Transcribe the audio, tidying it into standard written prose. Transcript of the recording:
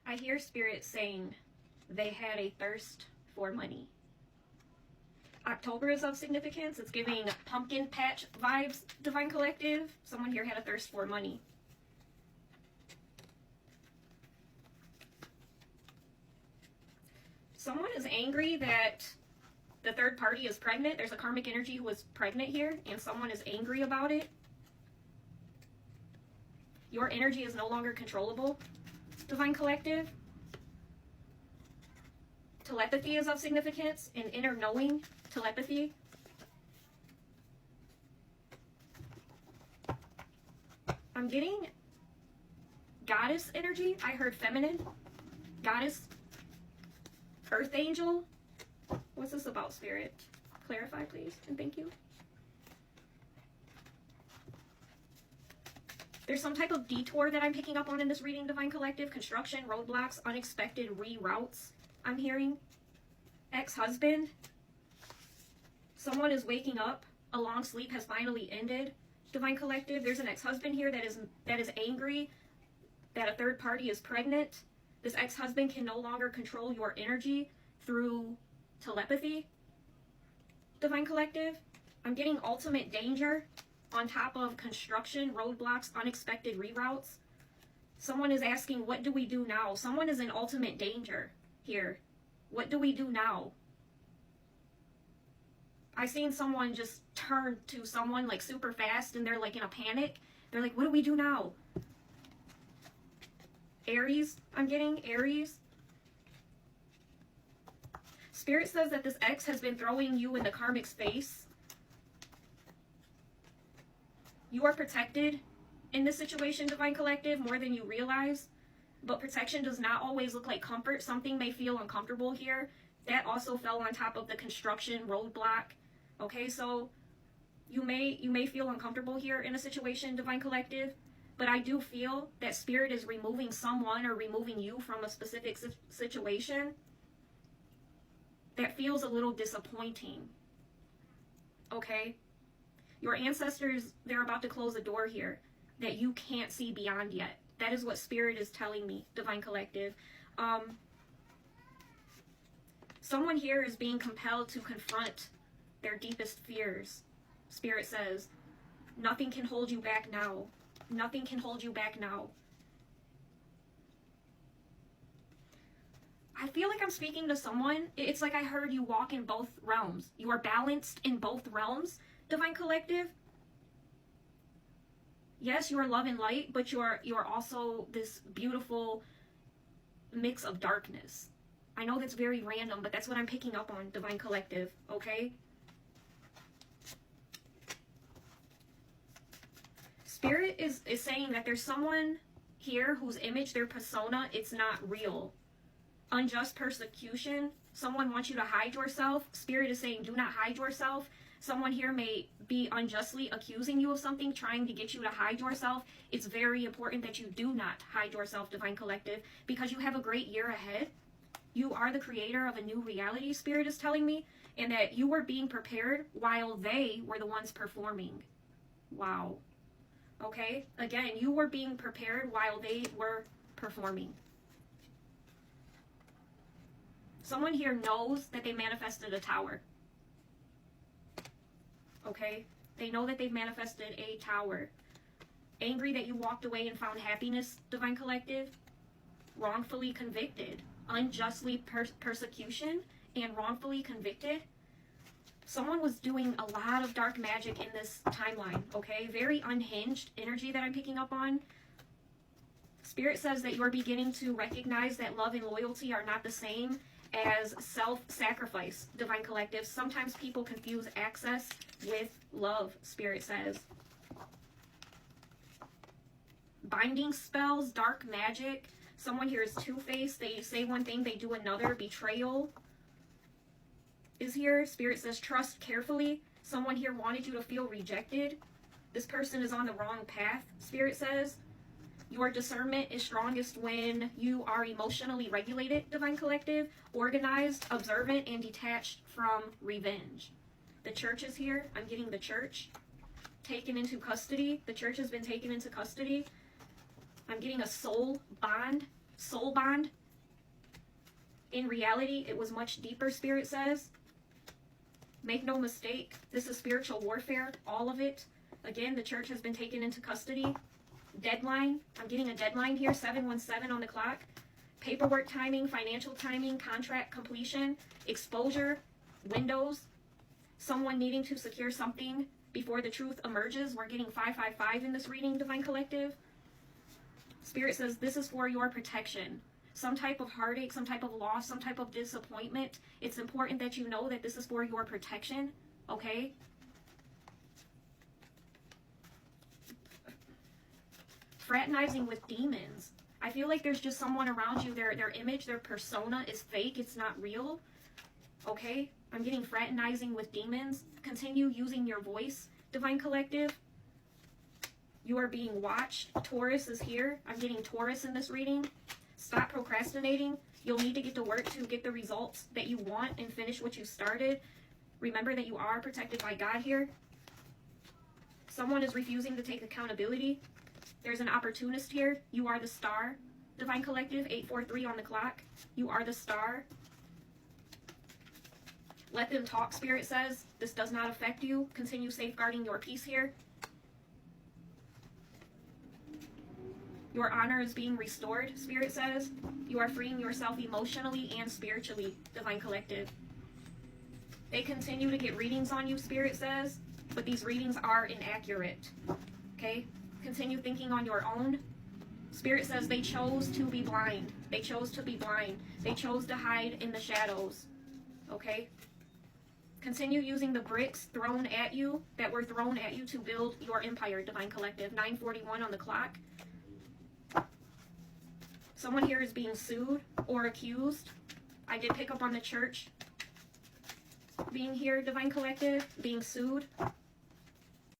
I hear Spirit saying they had a thirst for money. October is of significance. It's giving pumpkin patch vibes, Divine Collective. Someone here had a thirst for money. Someone is angry that the third party is pregnant. There's a karmic energy who is pregnant here, and someone is angry about it. Your energy is no longer controllable, Divine Collective. Telepathy is of significance, and inner knowing telepathy. I'm getting goddess energy. I heard feminine, goddess, earth angel. What's this about, Spirit? Clarify, please, and thank you. There's some type of detour that I'm picking up on in this reading, Divine Collective. Construction, roadblocks, unexpected reroutes. I'm hearing ex-husband. Someone is waking up. A long sleep has finally ended, Divine Collective. There's an ex-husband here that is angry that a third party is pregnant. This ex-husband can no longer control your energy through telepathy, Divine Collective. I'm getting ultimate danger on top of construction, roadblocks, unexpected reroutes. Someone is asking, what do we do now? Someone is in ultimate danger here. What do we do now? I seen someone just turn to someone like super fast and they're like in a panic. They're like, what do we do now? Aries, I'm getting Aries. Spirit says that this ex has been throwing you in the karmic space. You are protected in this situation, Divine Collective, more than you realize. But protection does not always look like comfort. Something may feel uncomfortable here. That also fell on top of the construction roadblock. Okay, so you may feel uncomfortable here in a situation, Divine Collective. But I do feel that Spirit is removing someone or removing you from a specific situation that feels a little disappointing. Okay? Your ancestors, they're about to close a door here that you can't see beyond yet. That is what Spirit is telling me, Divine Collective. Someone here is being compelled to confront their deepest fears. Spirit says, nothing can hold you back now. Nothing can hold you back now. I feel like I'm speaking to someone. It's like I heard you walk in both realms. You are balanced in both realms, Divine Collective. Yes, you are love and light, but you are also this beautiful mix of darkness. I know that's very random, but that's what I'm picking up on, Divine Collective, okay? Spirit is saying that there's someone here whose image, their persona, it's not real. Unjust persecution. Someone wants you to hide yourself. Spirit is saying, do not hide yourself. Someone here may be unjustly accusing you of something, trying to get you to hide yourself. It's very important that you do not hide yourself, Divine Collective, because you have a great year ahead. You are the creator of a new reality, Spirit is telling me, and that you were being prepared while they were the ones performing. Wow. Okay? Again, you were being prepared while they were performing. Someone here knows that they manifested a tower. Okay? They know that they've manifested a tower. Angry that you walked away and found happiness, Divine Collective. Wrongfully convicted. Unjustly persecution and wrongfully convicted. Someone was doing a lot of dark magic in this timeline, okay? Very unhinged energy that I'm picking up on. Spirit says that you're beginning to recognize that love and loyalty are not the same as self-sacrifice, Divine Collective. Sometimes people confuse access with love, Spirit says. Binding spells, dark magic. Someone here is two-faced. They say one thing, they do another. Betrayal is here. Spirit says trust carefully. Someone here wanted you to feel rejected. This person is on the wrong path, Spirit says. Your discernment is strongest when you are emotionally regulated, Divine Collective, organized, observant, and detached from revenge. The church is here. I'm getting the church taken into custody. The church has been taken into custody. I'm getting a soul bond In reality, it was much deeper, Spirit says. Make no mistake, this is spiritual warfare, all of it. Again, the church has been taken into custody. Deadline, I'm getting a deadline here, 717 on the clock. Paperwork timing, financial timing, contract completion, exposure, windows, someone needing to secure something before the truth emerges. We're getting 555 in this reading, Divine Collective. Spirit says this is for your protection. Some type of heartache, some type of loss, some type of disappointment. It's important that you know that this is for your protection, okay? Fraternizing with demons. I feel like there's just someone around you, their image, their persona is fake, it's not real, okay? I'm getting fraternizing with demons. Continue using your voice, Divine Collective. You are being watched. Taurus is here. I'm getting Taurus in this reading. Stop procrastinating. You'll need to get to work to get the results that you want and finish what you started. Remember that you are protected by God here. Someone is refusing to take accountability. There's an opportunist here. You are the star. Divine Collective, 843 on the clock. You are the star. Let them talk, Spirit says. This does not affect you. Continue safeguarding your peace here. Your honor is being restored, Spirit says. You are freeing yourself emotionally and spiritually, Divine Collective. They continue to get readings on you, Spirit says, but these readings are inaccurate. Okay? Continue thinking on your own. Spirit says they chose to be blind. They chose to be blind. They chose to hide in the shadows. Okay? Continue using the bricks thrown at you, that were thrown at you to build your empire, Divine Collective. 941 on the clock. Someone here is being sued or accused. I did pick up on the church being here, Divine Collective, being sued.